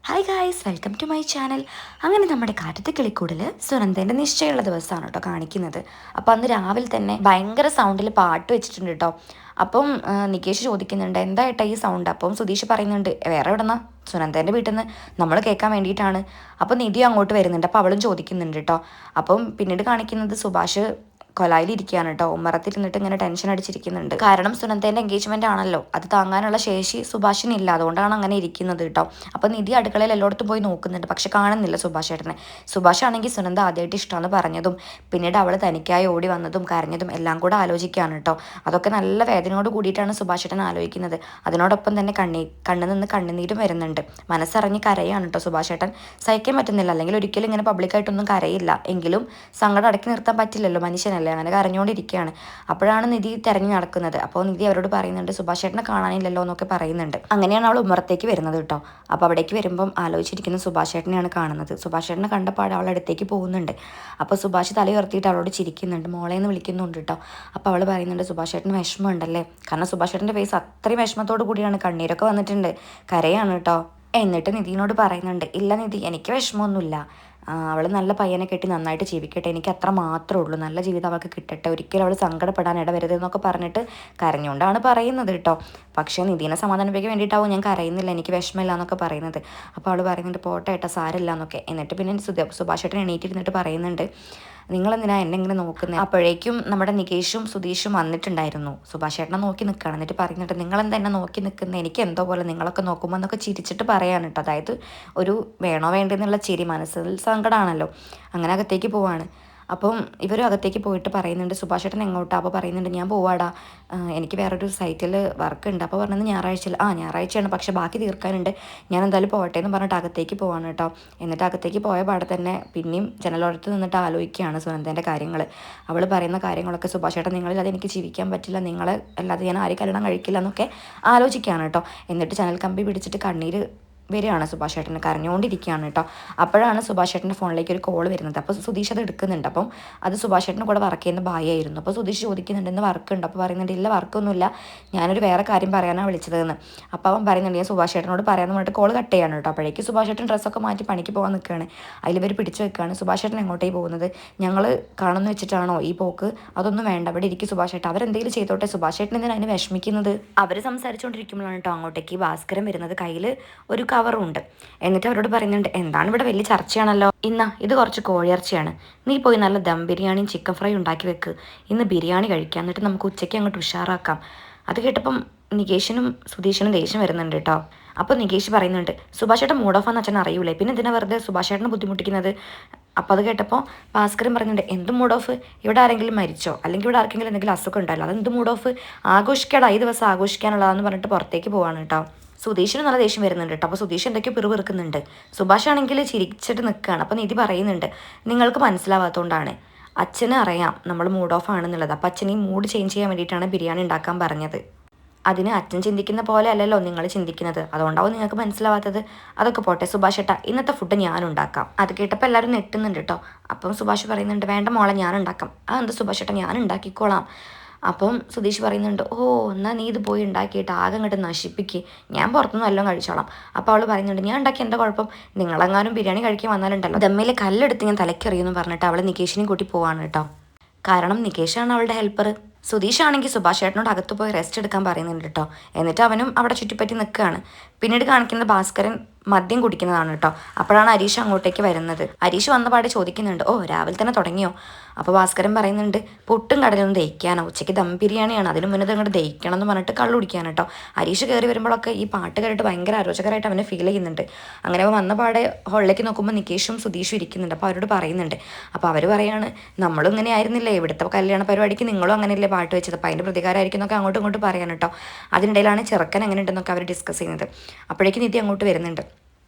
Hi guys, welcome to my channel. അങ്ങനെ നമ്മുടെ കാറ്റത്തെ കിളിക്കൂടിൽ സുനന്ദേൻ്റെ നിശ്ചയമുള്ള ദിവസമാണ് കേട്ടോ കാണിക്കുന്നത്. അപ്പോൾ അന്ന് രാവിലെ തന്നെ ഭയങ്കര സൗണ്ടിൽ പാട്ട് വെച്ചിട്ടുണ്ട് കേട്ടോ. അപ്പം നികേഷ് ചോദിക്കുന്നുണ്ട് എന്താ ഏട്ടാ ഈ സൗണ്ട്. അപ്പം സുധീഷ് പറയുന്നുണ്ട് വേറെ എവിടെന്നാ, സുനന്ദേൻ്റെ വീട്ടിൽ നിന്ന് നമ്മൾ കേൾക്കാൻ വേണ്ടിയിട്ടാണ്. അപ്പം നിധി അങ്ങോട്ട് വരുന്നുണ്ട്. അപ്പോൾ അവളും ചോദിക്കുന്നുണ്ട് കേട്ടോ. അപ്പം പിന്നീട് കാണിക്കുന്നത് സുഭാഷ് കൊലായിലിരിക്കുകയാണ് കേട്ടോ. ഉമ്മറത്തിരുന്നിട്ട് ഇങ്ങനെ ടെൻഷൻ അടിച്ചിരിക്കുന്നുണ്ട്. കാരണം സുനന്ദേൻ്റെ എൻഗേജ്മെൻ്റ് ആണല്ലോ, അത് താങ്ങാനുള്ള ശേഷി സുഭാഷിനില്ല, അതുകൊണ്ടാണ് അങ്ങനെ ഇരിക്കുന്നത് കേട്ടോ. അപ്പോൾ നിധി അടുക്കളയിൽ എല്ലായിടത്തും പോയി നോക്കുന്നുണ്ട്, പക്ഷെ കാണുന്നില്ല സുഭാഷ് ഏട്ടനെ. സുഭാഷ് ആണെങ്കിൽ സുനന്ദ ആദ്യമായിട്ട് ഇഷ്ടമെന്ന് പറഞ്ഞതും പിന്നീട് അവൾ തനിക്കായി ഓടി വന്നതും കരഞ്ഞതും എല്ലാം കൂടെ ആലോചിക്കുകയാണ് കേട്ടോ. അതൊക്കെ നല്ല വേദനയോട് കൂടിയിട്ടാണ് സുഭാഷ് ഏട്ടൻ ആലോചിക്കുന്നത്. അതിനോടൊപ്പം തന്നെ കണ്ണിൽ നിന്ന് കണ്ണുനീരും വരുന്നുണ്ട്. മനസ്സറിഞ്ഞ് കരയാണ് കേട്ടോ സുഭാഷ് ഏട്ടൻ. സഹിക്കാൻ പറ്റുന്നില്ല, അല്ലെങ്കിൽ ഒരിക്കലും ഇങ്ങനെ പബ്ലിക്കായിട്ടൊന്നും കരയില്ല. എങ്കിലും സങ്കടം അടക്കി നിർത്താൻ പറ്റില്ലല്ലോ, മനുഷ്യനല്ലേ. അങ്ങനെ കരഞ്ഞുകൊണ്ടിരിക്കുകയാണ്. അപ്പോഴാണ് നിധി തിരഞ്ഞു നടക്കുന്നത്. അപ്പോൾ നിധി അവരോട് പറയുന്നുണ്ട് സുഭാഷ് ഏട്ടനെ കാണാനില്ലല്ലോ എന്നൊക്കെ പറയുന്നുണ്ട്. അങ്ങനെയാണ് അവൾ ഉമ്മറത്തേക്ക് വരുന്നത് കേട്ടോ. അപ്പോൾ അവിടേക്ക് വരുമ്പം ആലോചിച്ചിരിക്കുന്ന സുഭാഷ് ഏട്ടനെയാണ് കാണുന്നത്. സുഭാഷ് ഏട്ടനെ കണ്ടപ്പോൾ അവൾ അടുത്തേക്ക് പോകുന്നുണ്ട്. അപ്പോൾ സുഭാഷ് തല ഉയർത്തിയിട്ട് അവളോട് ചിരിക്കുന്നുണ്ട്, മോളേന്ന് വിളിക്കുന്നുണ്ട് കേട്ടോ. അപ്പോൾ അവൾ പറയുന്നുണ്ട് സുഭാഷ് ഏട്ടന് വിഷമമുണ്ടല്ലേ. കാരണം സുഭാഷ് ഏട്ടൻ്റെ ഫേസ് അത്രയും വിഷമത്തോടു കൂടിയാണ്, കണ്ണീരൊക്കെ വന്നിട്ടുണ്ട്, കരയാണ് കേട്ടോ. എന്നിട്ട് നിധിനോട് പറയുന്നുണ്ട് ഇല്ല നിധി, എനിക്ക് വിഷമമൊന്നുമില്ല. അവൾ നല്ല പയ്യനെ കെട്ടി നന്നായിട്ട് ജീവിക്കട്ടെ, എനിക്ക് അത്ര മാത്രമേ ഉള്ളൂ, നല്ല ജീവിതം അവൾക്ക് കിട്ടട്ടെ, ഒരിക്കലും അവൾ സങ്കടപ്പെടാൻ ഇടവരുത് എന്നൊക്കെ പറഞ്ഞിട്ട് കരഞ്ഞുകൊണ്ടാണ് പറയുന്നത് കേട്ടോ. പക്ഷേ നിധീനെ സമാധാനിപ്പിക്കാൻ വേണ്ടിയിട്ടാവും ഞാൻ കരയുന്നില്ല, എനിക്ക് വിഷമമില്ല എന്നൊക്കെ പറയുന്നത്. അപ്പോൾ അവൾ പറയുന്നുണ്ട് പോട്ടെ ഏട്ടാ, സാരമില്ല എന്നൊക്കെ. എന്നിട്ട് പിന്നെ സുഭാഷ് ഏട്ടൻ എണീറ്റിരുന്നിട്ട് പറയുന്നുണ്ട് നിങ്ങളെന്തിനാ എന്നെ ഇങ്ങനെ നോക്കുന്നത്. അപ്പോഴേക്കും നമ്മുടെ നികേഷും സുധീഷും വന്നിട്ടുണ്ടായിരുന്നു. സുഭാഷ് ഏട്ടനെ നോക്കി നിൽക്കുകയാണ്. എന്നിട്ട് പറയുന്നുണ്ട് നിങ്ങളെന്താ എന്നെ നോക്കി നിൽക്കുന്നത്, എനിക്ക് എന്തോ പോലെ നിങ്ങളൊക്കെ നോക്കുമ്പോൾ എന്നൊക്കെ ചിരിച്ചിട്ട് പറയാണ് കേട്ടോ. അതായത് ഒരു വേണോ വേണ്ടെന്നുള്ള ചിരി, മനസ്സിൽ സങ്കടമാണല്ലോ. അങ്ങനെ അകത്തേക്ക് പോവാണ്. അപ്പം ഇവരും അകത്തേക്ക് പോയിട്ട് പറയുന്നുണ്ട് സുഭാഷ് ഏട്ടൻ എങ്ങോട്ടാ. അപ്പോൾ പറയുന്നുണ്ട് ഞാൻ പോവാടാ, എനിക്ക് വേറൊരു സൈറ്റിൽ വർക്ക് ഉണ്ട്. അപ്പോൾ പറഞ്ഞത് ഞായറാഴ്ചയിൽ ഞായറാഴ്ചയാണ്, പക്ഷെ ബാക്കി തീർക്കാനുണ്ട്, ഞാൻ എന്തായാലും പോകട്ടെ എന്ന് പറഞ്ഞിട്ട് അകത്തേക്ക് പോവാണ് കേട്ടോ. എന്നിട്ട് അകത്തേക്ക് പോയ പാടെ തന്നെ പിന്നെയും ജനലോരത്ത് നിന്നിട്ട് ആലോചിക്കുകയാണ് സുനന്ദേൻ്റെ കാര്യങ്ങൾ. അവൾ പറയുന്ന കാര്യങ്ങളൊക്കെ സുഭാഷ് ഏട്ടൻ നിങ്ങളില്ലാതെ എനിക്ക് ജീവിക്കാൻ പറ്റില്ല, നിങ്ങളെ അല്ലാതെ ഞാൻ ആരും കല്യാണം കഴിക്കില്ല എന്നൊക്കെ ആലോചിക്കുകയാണ് കേട്ടോ. എന്നിട്ട് ജനൽ കമ്പി പിടിച്ചിട്ട് കണ്ണീര് വരികയാണ് സുഭാഷ് ഏട്ടന്, കരഞ്ഞുകൊണ്ടിരിക്കുകയാണ് കേട്ടോ. അപ്പോഴാണ് സുഭാഷ് ഏട്ടൻ്റെ ഫോണിലേക്ക് ഒരു കോൾ വരുന്നത്. അപ്പോൾ സുധീഷ് അത് എടുക്കുന്നുണ്ട്. അപ്പം അത് സുഭാഷ് ഏട്ടൻ്റെ കൂടെ വർക്ക് ചെയ്യുന്ന ഭായിയായിരുന്നു. അപ്പോൾ സുധീഷ് ചോദിക്കുന്നുണ്ട് ഇന്ന് വർക്ക് ഉണ്ട്. അപ്പോൾ പറയുന്നുണ്ട് ഇല്ല വർക്കൊന്നുമില്ല, ഞാനൊരു വേറെ കാര്യം പറയാനാണ് വിളിച്ചതെന്ന്. അപ്പോൾ അവൻ പറയുന്നുണ്ട് ഞാൻ സുഭാഷ് ഏട്ടനോട് പറയാമെന്ന് പറഞ്ഞിട്ട് കോൾ കട്ട് ചെയ്യാണ് കേട്ടോ. അപ്പോഴേക്ക് സുഭാഷ് ഏട്ടൻ ഡ്രസ്സൊക്കെ മാറ്റി പണിക്ക് പോകാൻ നിൽക്കുകയാണ്. അതിലിവർ പിടിച്ചു വെക്കുകയാണ്. സുഭാഷ് ഏട്ടൻ എങ്ങോട്ടേ പോകുന്നത്, ഞങ്ങൾ കാണുന്നു വെച്ചിട്ടാണോ ഈ പോക്ക്, അതൊന്നും വേണ്ട, അവിടെ ഇരിക്കും സുഭാഷ് ഏട്ടൻ, അവരെന്തെങ്കിലും ചെയ്തോട്ടെ, സുഭാഷ് ഏട്ടൻ എന്തിനാണ് അതിന് വിഷമിക്കുന്നത്. അവർ സംസാരിച്ചുകൊണ്ടിരിക്കുമ്പോഴാണ് കേട്ടോ അങ്ങോട്ടേക്ക് ഭാസ്കരൻ വരുന്നത്. കയ്യിൽ ഒരു കവറുണ്ട്. എന്നിട്ട് അവരോട് പറയുന്നുണ്ട് എന്താണ് ഇവിടെ വലിയ ചർച്ചയാണല്ലോ, ഇന്നാ ഇത് കുറച്ച് കോഴിയിറച്ചിയാണ്, നീ പോയി നല്ല ദം ബിരിയാണിയും ചിക്കൻ ഫ്രൈ ഉണ്ടാക്കി വെക്ക്, ഇന്ന് ബിരിയാണി കഴിക്കാം, എന്നിട്ട് നമുക്ക് ഉച്ചയ്ക്ക് അങ്ങോട്ട് ഉഷാറാക്കാം. അത് കേട്ടപ്പം നികേഷിനും സുധീഷിനും ദേഷ്യം വരുന്നുണ്ട് കേട്ടോ. അപ്പോൾ നികേഷ് പറയുന്നുണ്ട് സുഭാഷ് ഏട്ടൻ മൂഡ് ഓഫ് ആണെന്ന് അച്ഛൻ അറിയൂലേ, പിന്നെ എന്തിനാ വെറുതെ സുഭാഷ് ഏട്ടനെ ബുദ്ധിമുട്ടിക്കുന്നത്. അപ്പോൾ അത് കേട്ടപ്പോൾ ഭാസ്കരൻ പറയുന്നുണ്ട് എന്ത് മൂഡ് ഓഫ്, ഇവിടെ ആരെങ്കിലും മരിച്ചോ അല്ലെങ്കിൽ ഇവിടെ ആർക്കെങ്കിലും എന്തെങ്കിലും അസുഖം ഉണ്ടല്ലോ, അതെന്ത് മൂഡ് ഓഫ്, ആഘോഷിക്കാടാ, ഈ ദിവസം ആഘോഷിക്കാനുള്ളതാന്ന് പറഞ്ഞിട്ട് പുറത്തേക്ക് പോവാണ് കേട്ടോ. സുധീഷിന് നല്ല ദേഷ്യം വരുന്നുണ്ട് കേട്ടോ. അപ്പോൾ സുധീഷ് എന്തൊക്കെയോ പിറുപിറുക്കുന്നുണ്ട്. സുഭാഷ് ആണെങ്കിൽ ചിരിച്ചിട്ട് നിൽക്കുകയാണ്. അപ്പോൾ നിധി പറയുന്നുണ്ട് നിങ്ങൾക്ക് മനസ്സിലാവാത്തതുകൊണ്ടാണ്, അച്ഛന് അറിയാം നമ്മൾ മൂഡ് ഓഫ് ആണെന്നുള്ളത്, അപ്പോൾ അച്ഛൻ ഈ മൂഡ് ചേഞ്ച് ചെയ്യാൻ വേണ്ടിയിട്ടാണ് ബിരിയാണി ഉണ്ടാക്കാൻ പറഞ്ഞത്. അതിന് അച്ഛൻ ചിന്തിക്കുന്ന പോലെ അല്ലല്ലോ നിങ്ങൾ ചിന്തിക്കുന്നത്, അതുകൊണ്ടാവും നിങ്ങൾക്ക് മനസ്സിലാവാത്തത്. അതൊക്കെ പോട്ടെ സുഭാഷ് ഏട്ടാ, ഇന്നത്തെ ഫുഡ് ഞാൻ ഉണ്ടാക്കാം. അത് കേട്ടപ്പോൾ എല്ലാവരും നെട്ടുന്നുണ്ട് കേട്ടോ. അപ്പം സുഭാഷ് പറയുന്നുണ്ട് വേണ്ട മോളെ ഞാൻ ഉണ്ടാക്കാം. എന്ത് സുഭാഷ് ഏട്ടാ, ഞാൻ ഉണ്ടാക്കിക്കോളാം. അപ്പം സുധീഷ് പറയുന്നുണ്ട് ഓ എന്നാൽ നീ ഇത് പോയി ഉണ്ടാക്കിയിട്ട് ആകെ അങ്ങോട്ട് നശിപ്പിക്ക്, ഞാൻ പുറത്തുനിന്ന് എല്ലാം കഴിച്ചോളാം. അപ്പോൾ അവൾ പറയുന്നുണ്ട് ഞാൻ ഉണ്ടാക്കി എന്താ കുഴപ്പം, നിങ്ങളെങ്ങാനും ബിരിയാണി കഴിക്കാൻ വന്നാലുണ്ടല്ലോ ദമ്മിൽ കല്ലെടുത്ത് ഞാൻ തലക്കെറിയുമെന്ന് പറഞ്ഞിട്ട് അവൾ നികേഷിനെയും കൂട്ടി പോവാണ് കേട്ടോ. കാരണം നികേഷാണ് അവളുടെ ഹെൽപ്പർ. സുധീഷ് ആണെങ്കിൽ സുഭാഷ് ഏട്ടനോട് അകത്ത് പോയി റെസ്റ്റ് എടുക്കാൻ പറയുന്നുണ്ട് കേട്ടോ. എന്നിട്ട് അവനും അവിടെ ചുറ്റിപ്പറ്റി നിൽക്കുകയാണ്. പിന്നീട് കാണിക്കുന്നത് ഭാസ്കരൻ മദ്യം കുടിക്കുന്നതാണ് കേട്ടോ. അപ്പോഴാണ് അരീഷ് അങ്ങോട്ടേക്ക് വരുന്നത്. അരീഷ് വന്നപാടെ ചോദിക്കുന്നുണ്ട് ഓ രാവിലെ തന്നെ തുടങ്ങിയോ. അപ്പോൾ ഭാസ്കരൻ പറയുന്നുണ്ട് പുട്ടും കടലൊന്നും ദഹിക്കാനോ, ഉച്ചയ്ക്ക് ദം ബിരിയാണിയാണ്, അതിന് മുന്നേ അങ്ങോട്ട് ദഹിക്കണം എന്ന് പറഞ്ഞിട്ട് കള്ളു കുടിക്കാൻ കേട്ടോ. അരീഷ് കയറി വരുമ്പോഴൊക്കെ ഈ പാട്ട് കേട്ടിട്ട് ഭയങ്കര അരോചകരമായിട്ട് അവനെ ഫീൽ ചെയ്യുന്നുണ്ട്. അങ്ങനെ അവൻ വന്നപാടെ ഹോളിലേക്ക് നോക്കുമ്പോൾ നികേഷും സുധീഷും ഇരിക്കുന്നുണ്ട്. അപ്പോൾ അവരോട് പറയുന്നുണ്ട്. അപ്പോൾ അവർ പറയാണ് നമ്മളും ഇങ്ങനെ ആയിരുന്നില്ലേ, ഇവിടുത്തെ കല്യാണ പരിപാടിക്ക് നിങ്ങളും അങ്ങനെയല്ലേ പാട്ട് വെച്ചത്, അപ്പോൾ അതിൻ്റെ പ്രതികാരമായിരിക്കും എന്നൊക്കെ അങ്ങോട്ടും ഇങ്ങോട്ട് പറയാൻ കേട്ടോ. അതിനിടയിലാണ് ചെറുക്കൻ എങ്ങനെ ഉണ്ടെന്നൊക്കെ അവർ ഡിസ്കസ് ചെയ്യുന്നത്. അപ്പോഴേക്കും നിധി അങ്ങോട്ട് വരുന്നുണ്ട്.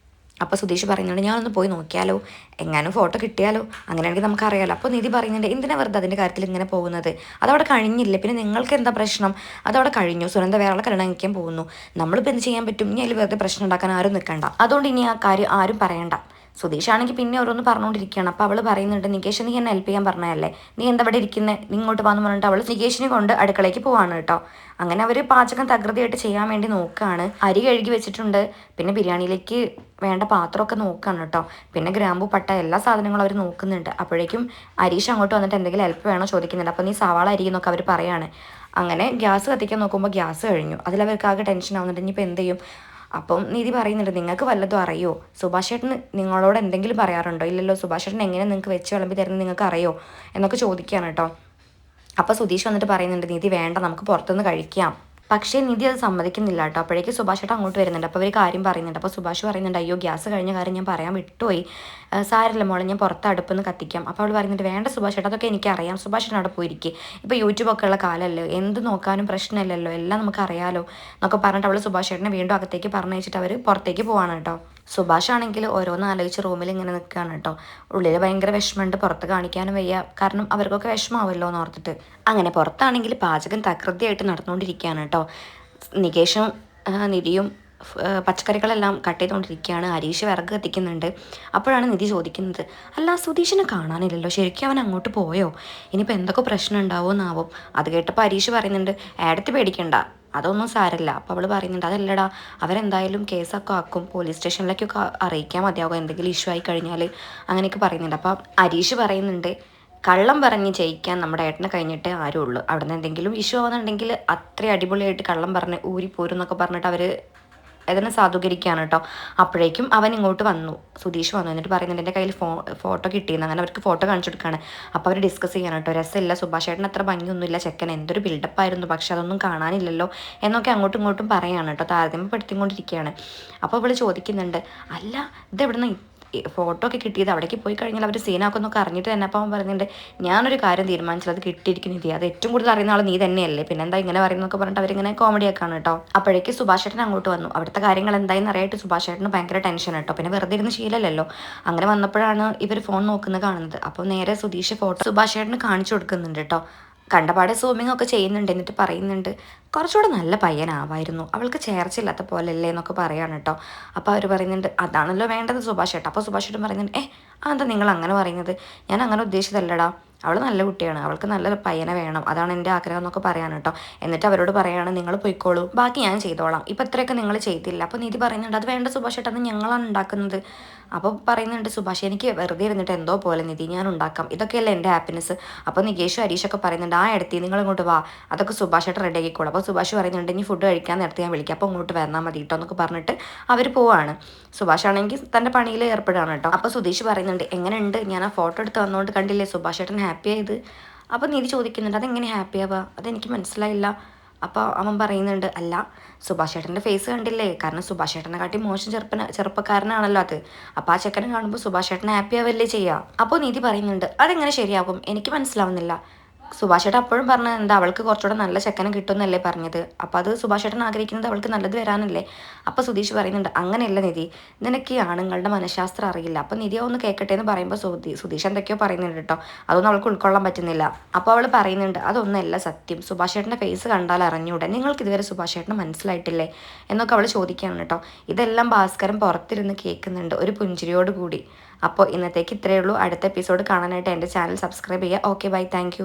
അപ്പോൾ സുധീഷ് പറയുന്നുണ്ട് ഞാനൊന്ന് പോയി നോക്കിയാലോ, എങ്ങാനും ഫോട്ടോ കിട്ടിയാലോ, അങ്ങനെയാണെങ്കിൽ നമുക്കറിയാലോ. അപ്പോൾ നിധി പറയുന്നുണ്ട് എന്തിനാ വെറുതെ അതിൻ്റെ കാര്യത്തിൽ ഇങ്ങനെ പോകുന്നത്, അതവിടെ കഴിഞ്ഞില്ലേ, പിന്നെ നിങ്ങൾക്ക് എന്താ പ്രശ്നം, അതവിടെ കഴിഞ്ഞു, സുനന്ദ വേറെ കല്യാണം കഴിക്കാൻ പോകുന്നു, നമ്മളിപ്പോൾ എന്ത് ചെയ്യാൻ പറ്റും, ഇനി അതിൽ വെറുതെ പ്രശ്നം ഉണ്ടാക്കാൻ ആരും നിൽക്കണ്ട, അതുകൊണ്ട് ഇനി ആ കാര്യം ആരും പറയണ്ട. സുധീഷാണെങ്കിൽ പിന്നെ ഓരോന്ന് പറഞ്ഞുകൊണ്ടിരിക്കുകയാണ്. അപ്പോൾ അവൾ പറയുന്നുണ്ട്, നികേഷ് നീ എന്നെ ഹെൽപ്പ് ചെയ്യാൻ പറഞ്ഞതല്ലേ, നീ എന്താ ഇവിടെ ഇരിക്കുന്നത്, നീ ഇങ്ങോട്ട് വന്ന് പറഞ്ഞിട്ട് അവൾ നികേഷിനെ കൊണ്ട് അടുക്കളയ്ക്ക് പോവാണ് കേട്ടോ. അങ്ങനെ അവർ പാചകം തകൃതിയായിട്ട് ചെയ്യാൻ വേണ്ടി നോക്കുകയാണ്. അരി കഴുകി വെച്ചിട്ടുണ്ട്, പിന്നെ ബിരിയാണിയിലേക്ക് വേണ്ട പാത്രമൊക്കെ നോക്കുകയാണ് കേട്ടോ. പിന്നെ ഗ്രാമ്പു പട്ട എല്ലാ സാധനങ്ങളും അവർ നോക്കുന്നുണ്ട്. അപ്പോഴേക്കും അരീഷ് അങ്ങോട്ട് വന്നിട്ട് എന്തെങ്കിലും ഹെൽപ്പ് വേണോ ചോദിക്കുന്നുണ്ട്. അപ്പോൾ നീ സവാള അരിയെന്നൊക്കെ അവർ പറയാണ്. അങ്ങനെ ഗ്യാസ് കത്തിക്കാൻ നോക്കുമ്പോൾ ഗ്യാസ് കഴിഞ്ഞു. അതിലവർക്ക് ആകെ ടെൻഷൻ ആവുന്നുണ്ട്, ഇനിയിപ്പോൾ എന്ത് ചെയ്യും. അപ്പം നിധി പറയുന്നുണ്ട്, നിങ്ങൾക്ക് വല്ലതും അറിയോ, സുഭാഷ് ചേട്ടന് നിങ്ങളോട് എന്തെങ്കിലും പറയാറുണ്ടോ, ഇല്ലല്ലോ, സുഭാഷ് ചേട്ടൻ എങ്ങനെ നിങ്ങൾക്ക് വെച്ച് വിളമ്പി തരുന്നത് നിങ്ങൾക്ക് അറിയോ എന്നൊക്കെ ചോദിക്കുകയാണ് കേട്ടോ. അപ്പോൾ സുധീഷ് വന്നിട്ട് പറയുന്നുണ്ട്, നിധി വേണ്ട, നമുക്ക് പുറത്തുനിന്ന് കഴിക്കാം. പക്ഷേ നിധി അത് സമ്മതിക്കുന്നില്ല കേട്ടോ. അപ്പോഴേക്ക് സുഭാഷ് ചേട്ടൻ അങ്ങോട്ട് വരുന്നുണ്ട്. അപ്പോൾ അവർ കാര്യം പറയുന്നുണ്ട്. അപ്പോൾ സുഭാഷ് പറയുന്നുണ്ട്, അയ്യോ ഗ്യാസ് കഴിഞ്ഞ കാര്യം ഞാൻ പറയാൻ വിട്ടുപോയി, സാരമില്ല മോളെ, ഞാൻ പുറത്ത് അടുപ്പൊന്ന് കത്തിക്കാം. അപ്പോൾ അവൾ പറയുന്നുണ്ട്, വേണ്ട സുഭാഷ് ചേട്ടാ, അതൊക്കെ എനിക്കറിയാം, സുഭാഷ് ചേട്ടൻ അവിടെ പോയിരിക്കും, ഇപ്പോൾ യൂട്യൂബൊക്കെ ഉള്ള കാലമല്ലോ, എന്ത് നോക്കാനും പ്രശ്നമില്ലല്ലോ, എല്ലാം നമുക്കറിയാലോ എന്നൊക്കെ പറഞ്ഞിട്ട് അവൾ സുഭാഷ് ചേട്ടനെ വീണ്ടും അകത്തേക്ക് പറഞ്ഞയച്ചിട്ട് അവർ പുറത്തേക്ക് പോവാണ് കേട്ടോ. സുഭാഷ് ആണെങ്കിൽ ഓരോന്ന് ആലോചിച്ച് റൂമിൽ ഇങ്ങനെ നിൽക്കുകയാണ് കേട്ടോ. ഉള്ളിൽ ഭയങ്കര വിഷമമുണ്ട്, പുറത്ത് കാണിക്കാനും വയ്യ, കാരണം അവർക്കൊക്കെ വിഷമാവുമല്ലോ എന്ന് ഓർത്തിട്ട്. അങ്ങനെ പുറത്താണെങ്കിൽ പാചകം തകൃതിയായിട്ട് നടന്നുകൊണ്ടിരിക്കുകയാണ് കേട്ടോ. നികേഷും നിധിയും പച്ചക്കറികളെല്ലാം കട്ട് ചെയ്തുകൊണ്ടിരിക്കുകയാണ്. ഹരീഷ് വിറക് കത്തിക്കുന്നുണ്ട്. അപ്പോഴാണ് നിധി ചോദിക്കുന്നത്, അല്ല സുധീഷിനെ കാണാനില്ലല്ലോ, ശരിക്കും അവൻ അങ്ങോട്ട് പോയോ, ഇനിയിപ്പോൾ എന്തൊക്കെ പ്രശ്നം ഉണ്ടാവുമെന്നാവും. അത് കേട്ടപ്പോൾ ഹരീഷ് പറയുന്നുണ്ട്, ഏടത്തി പേടിക്കണ്ട, അതൊന്നും സാരല്ല. അപ്പോൾ അവൾ പറയുന്നുണ്ട്, അതല്ലടാ, അവരെന്തായാലും കേസൊക്കെ ആക്കും, പോലീസ് സ്റ്റേഷനിലേക്കൊക്കെ അറിയിക്കാൻ മതിയാകും എന്തെങ്കിലും ഇഷ്യൂ ആയി കഴിഞ്ഞാൽ, അങ്ങനെയൊക്കെ പറയുന്നുണ്ട്. അപ്പോൾ ഹരീഷ് പറയുന്നുണ്ട്, കള്ളം പറഞ്ഞ് ജയിക്കാൻ നമ്മുടെ ഏട്ടനെ കഴിഞ്ഞിട്ടേ ആരും ഉള്ളൂ, അവിടെ നിന്ന് എന്തെങ്കിലും ഇഷ്യൂ ആവുന്നുണ്ടെങ്കിൽ അത്ര അടിപൊളിയായിട്ട് കള്ളം പറഞ്ഞ് ഊരിപ്പോരും എന്നൊക്കെ പറഞ്ഞിട്ട് അവർ അതിനെ സാധൂകരിക്കുകയാണ് കേട്ടോ. അപ്പോഴേക്കും അവൻ ഇങ്ങോട്ട് വന്നു, സുധീഷ് വന്നു, എന്നിട്ട് പറയുന്നുണ്ട്, എൻ്റെ കയ്യിൽ ഫോട്ടോ കിട്ടിയെന്ന്. അങ്ങനെ അവർക്ക് ഫോട്ടോ കാണിച്ചു കൊടുക്കുകയാണ്. അപ്പോൾ അവർ ഡിസ്കസ് ചെയ്യണം കേട്ടോ. രസമില്ല, സുഭാഷ് ചേട്ടൻ അത്ര ഭംഗിയൊന്നുമില്ല, ചെക്കൻ എന്തൊരു ബിൽഡപ്പായിരുന്നു, പക്ഷെ അതൊന്നും കാണാനില്ലല്ലോ എന്നൊക്കെ അങ്ങോട്ടും ഇങ്ങോട്ടും പറയുകയാണ് കേട്ടോ. താരതമ്യപ്പെടുത്തിക്കൊണ്ടിരിക്കുകയാണ്. അപ്പോൾ അവൾ ചോദിക്കുന്നുണ്ട്, അല്ല ഇതെവിടുന്ന് ഫോട്ടോ ഒക്കെ കിട്ടിയത്, അവിടേക്ക് പോയി കഴിഞ്ഞാൽ അവർ സീനാക്കുന്നൊക്കെ അറിഞ്ഞിട്ട് തന്നെ. അപ്പോൾ അവൻ പറയുന്നുണ്ട്, ഞാനൊരു കാര്യം തീരുമാനിച്ചത്, അത് കിട്ടിയിരിക്കുന്നത്, അത് ഏറ്റവും കൂടുതൽ അറിയുന്ന ആൾ നീ തന്നെയല്ലേ, പിന്നെ എന്താ ഇങ്ങനെ പറയുന്നൊക്കെ പറഞ്ഞിട്ട് അവരിങ്ങനെ കോമഡി ആക്കാണ് കേട്ടോ. അപ്പോഴേക്ക് സുഭാഷ് ചേട്ടൻ അങ്ങോട്ട് വന്നു. അവിടുത്തെ കാര്യങ്ങൾ എന്തായെന്ന് അറിയായിട്ട് സുഭാഷ് ചേട്ടന് ഭയങ്കര ടെൻഷൻ കേട്ടോ. പിന്നെ വെറുതെ ഇരുന്ന് ശീലമല്ലല്ലോ. അങ്ങനെ വന്നപ്പോഴാണ് ഇവർ ഫോൺ നോക്കുന്നത് കാണുന്നത്. അപ്പോൾ നേരെ സുധീഷ് ഫോട്ടോ സുഭാഷ് ചേട്ടന് കാണിച്ചു കൊടുക്കുന്നുണ്ട് കേട്ടോ. കണ്ടപാടെ സൂമിങ് ഒക്കെ ചെയ്യുന്നുണ്ട്. എന്നിട്ട് പറയുന്നുണ്ട്, കുറച്ചുകൂടെ നല്ല പയ്യനാവായിരുന്നു, അവൾക്ക് ചേർച്ചില്ലാത്ത പോലെയല്ലേ എന്നൊക്കെ പറയാണ് കേട്ടോ. അപ്പോൾ അവർ പറയുന്നുണ്ട്, അതാണല്ലോ വേണ്ടത് സുഭാഷ് ചേട്ടാ. അപ്പോൾ സുഭാഷ് ചേട്ടൻ പറയുന്നുണ്ട്, അതെന്താ നിങ്ങൾ അങ്ങനെ പറയുന്നത്, ഞാൻ അങ്ങനെ ഉദ്ദേശിച്ചതല്ലടാ, അവൾ നല്ല കുട്ടിയാണ്, അവൾക്ക് നല്ല പയ്യനെ വേണം, അതാണ് എൻ്റെ ആഗ്രഹം എന്നൊക്കെ പറയാൻ കേട്ടോ. എന്നിട്ട് അവരോട് പറയാണ്, നിങ്ങൾ പോയിക്കോളൂ, ബാക്കി ഞാൻ ചെയ്തോളാം, ഇപ്പം ഇത്രയൊക്കെ നിങ്ങൾ ചെയ്തില്ല. അപ്പോൾ നീതി പറയുന്നുണ്ട്, അത് വേണ്ട സുഭാഷ് ചേട്ടാ, അത് ഞങ്ങളാണ് ഉണ്ടാക്കുന്നത്. അപ്പോൾ പറയുന്നുണ്ട് സുഭാഷ്, എനിക്ക് വെറുതെ ഇരുന്നിട്ട് എന്തോ പോലെ, നിധി ഞാൻ ഉണ്ടാക്കാം, ഇതൊക്കെയല്ലേ എൻ്റെ ഹാപ്പിനെസ്. അപ്പോൾ നികേഷും ഹരീഷൊക്കെ പറയുന്നുണ്ട്, ആ എടുത്തി നിങ്ങൾ ഇങ്ങോട്ട് വാ, അതൊക്കെ സുഭാഷ് ചേട്ടൻ റെഡി ആക്കിക്കോളൂ. അപ്പോൾ സുഭാഷ് പറയുന്നുണ്ട്, ഇനി ഫുഡ് കഴിക്കാൻ നേരത്തെ ഞാൻ വിളിക്കാം, അപ്പോൾ ഇങ്ങോട്ട് വന്നാൽ മതി കേട്ടോ എന്നൊക്കെ പറഞ്ഞിട്ട് അവർ പോവാണ്. സുഭാഷ് ആണെങ്കിൽ തൻ്റെ പണിയിൽ ഏർപ്പെടുകയാണ് കേട്ടോ. അപ്പോൾ സുധീഷ് പറയുന്നുണ്ട്, എങ്ങനെയുണ്ട്, ഞാൻ ആ ഫോട്ടോ എടുത്ത് വന്നുകൊണ്ട് കണ്ടില്ലേ സുഭാഷ് ചേട്ടൻ ഹാപ്പി ആയത്. അപ്പോൾ നീതി ചോദിക്കുന്നുണ്ട്, അതെങ്ങനെ ഹാപ്പി ആവുക, അതെനിക്ക് മനസ്സിലായില്ല. അപ്പോൾ അവൻ പറയുന്നുണ്ട്, അല്ല സുഭാഷ് ചേട്ടൻ്റെ ഫേസ് കണ്ടില്ലേ, കാരണം സുഭാഷ് ചേട്ടനെ കാട്ടി മോശം ചെറുപ്പക്കാരനാണല്ലോ അത്, അപ്പോൾ ആ ചെക്കനെ കാണുമ്പോൾ സുഭാഷ് ചേട്ടനെ ഹാപ്പി ആവല്ലേ ചെയ്യുക. അപ്പോൾ നീതി പറയുന്നുണ്ട്, അതെങ്ങനെ ശരിയാകും, എനിക്ക് മനസ്സിലാവുന്നില്ല. സുഭാഷ് ചേട്ടൻ അപ്പോഴും പറഞ്ഞത് എന്താ, അവൾക്ക് കുറച്ചുകൂടെ നല്ല ചെക്കനെ കിട്ടുമെന്നല്ലേ പറഞ്ഞത്, അപ്പോൾ അത് സുഭാഷ് ചേട്ടൻ ആഗ്രഹിക്കുന്നത് അവൾക്ക് നല്ലത് വരാനല്ലേ. അപ്പോൾ സുധീഷ് പറയുന്നുണ്ട്, അങ്ങനെയല്ല നിധി, നിനക്ക് ഈ ആണുങ്ങളുടെ മനഃശാസ്ത്രം അറിയില്ല. അപ്പോൾ നിധി ഒന്ന് കേൾക്കട്ടെ എന്ന് പറയുമ്പോൾ സുധീഷ് എന്തൊക്കെയോ പറയുന്നുണ്ട് കേട്ടോ. അതൊന്നും അവൾക്ക് ഉൾക്കൊള്ളാൻ പറ്റുന്നില്ല. അപ്പോൾ അവൾ പറയുന്നുണ്ട്, അതൊന്നല്ല സത്യം, സുഭാഷ് ചേട്ടൻ്റെ ഫേസ് കണ്ടാൽ അറിഞ്ഞൂടെ, നിങ്ങൾക്ക് ഇതുവരെ സുഭാഷ് ചേട്ടന് മനസ്സിലായിട്ടില്ലേ എന്നൊക്കെ അവൾ ചോദിക്കുകയാണ് കേട്ടോ. ഇതെല്ലാം ഭാസ്കരൻ പുറത്തിരുന്ന് കേൾക്കുന്നുണ്ട് ഒരു പുഞ്ചിരിയോട് കൂടി. അപ്പോൾ ഇന്നത്തേക്ക് ഇത്രയേ ഉള്ളൂ. അടുത്ത എപ്പിസോഡ് കാണാനായിട്ട് എൻ്റെ ചാനൽ സബ്സ്ക്രൈബ് ചെയ്യുക. Okay bye, thank